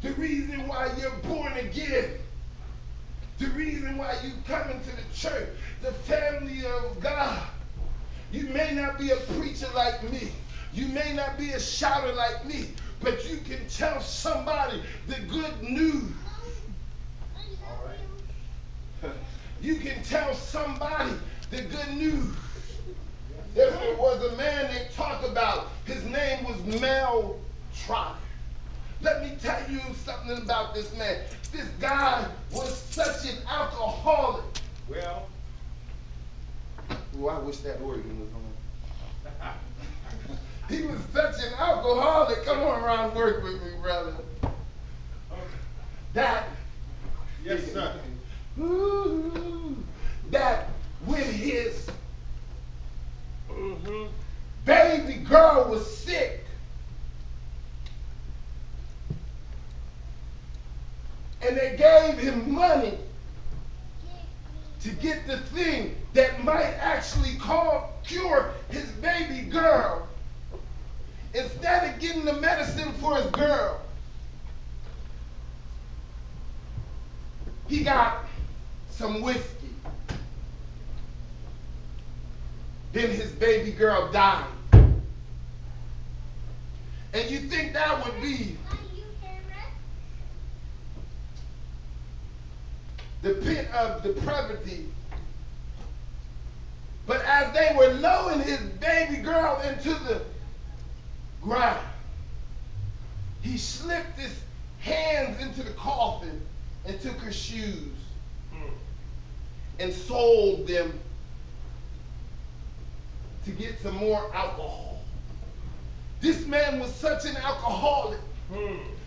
the reason why you're born again, the reason why you come into the church, the family of God. You may not be a preacher like me. You may not be a shouter like me, but you can tell somebody the good news. All right. You can tell somebody the good news. There was a man they talk about. His name was Mel Trotter. Let me tell you something about this man. This guy was such an alcoholic. Well, I wish that organ was on. He was such an alcoholic. Come on around, work with me, brother. That, yes, sir. That when his baby girl was sick, and they gave him money to get the thing that might actually cure his baby girl. Instead of getting the medicine for his girl, he got some whiskey. Then his baby girl died. And you think that would be the pit of depravity. But as they were lowering his baby girl into the ground, he slipped his hands into the coffin and took her shoes and sold them to get some more alcohol. This man was such an alcoholic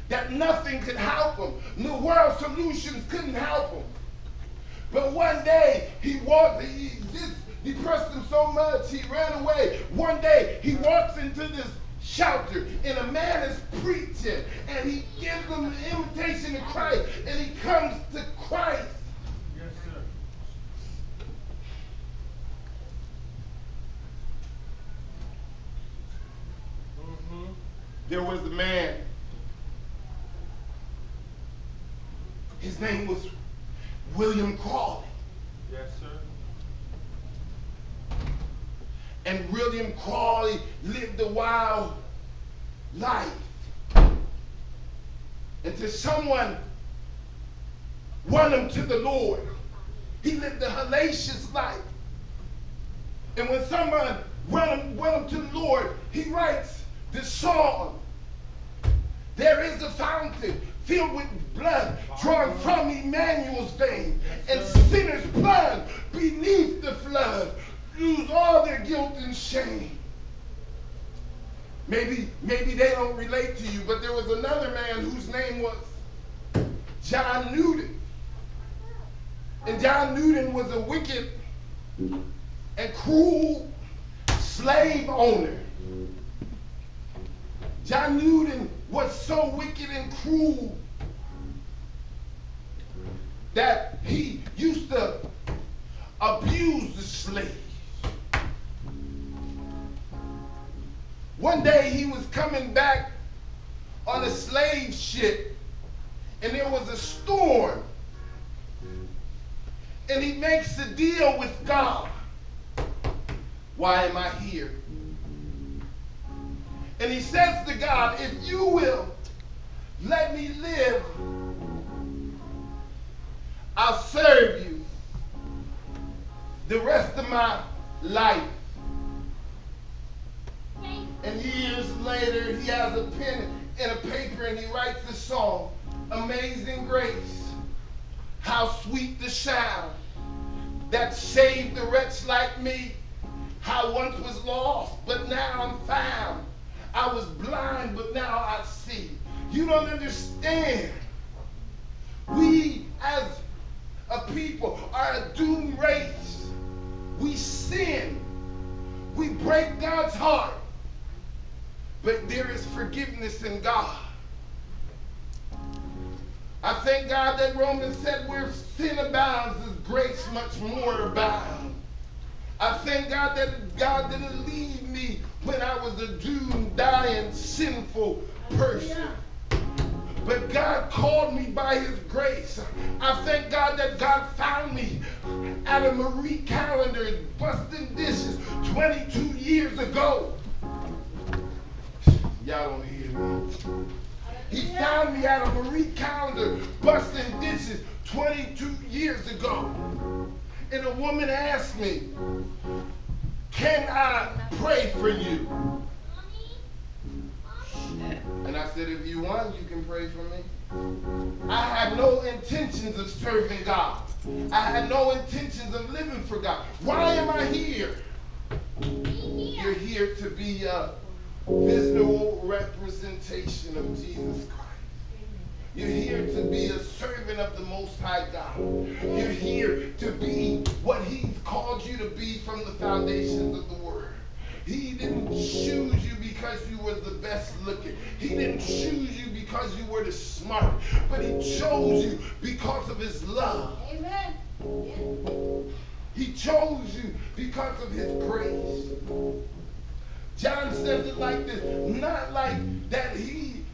that nothing could help him. The world solutions couldn't help him. But one day he this depressed him so much he ran away. One day he walks into this shelter and a man is preaching and he gives him an invitation to Christ and he comes to Christ. Yes, sir. There was a man. His name was William Crawley. Yes, sir. And William Crawley lived a wild life. Until someone won him to the Lord. He lived a hellacious life. And when someone won him to the Lord, he writes this song. There is a fountain filled with blood drawn from Emmanuel's vein, and sinners plunge beneath the flood, lose all their guilt and shame. Maybe they don't relate to you, but there was another man whose name was John Newton. And John Newton was a wicked and cruel slave owner. John Newton was so wicked and cruel that he used to abuse the slaves. One day he was coming back on a slave ship and there was a storm. And he makes a deal with God. Why am I here? And he says to God, if you will let me live, I'll serve you the rest of my life. And years later, he has a pen and a paper and he writes this song, Amazing Grace, how sweet the sound that saved a wretch like me. I once was lost, but now I'm found. I was blind, but now I see. You don't understand. We as a people are a doomed race. We sin. We break God's heart. But there is forgiveness in God. I thank God that Romans said where sin abounds, is grace much more abound. I thank God that God didn't leave me when I was a doomed, dying, sinful person. But God called me by his grace. I thank God that God found me at a Marie Calendar busting dishes 22 years ago. Y'all don't hear me. He found me at a Marie Calendar busting dishes 22 years ago. And a woman asked me, can I pray for you? And I said, if you want, you can pray for me. I had no intentions of serving God. I had no intentions of living for God. Why am I here? You're here to be a visible representation of Jesus Christ. You're here to be a servant of the Most High God. You're here to be what he's called you to be from the foundations of the world. He didn't choose you because you were the best looking. He didn't choose you because you were the smart. But he chose you because of his love. Amen. He chose you because of his grace. John says it like this, not like that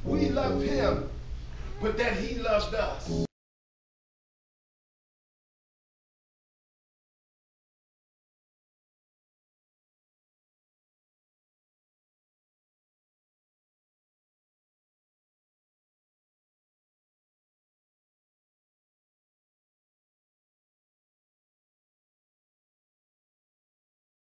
we love him, but that he loved us.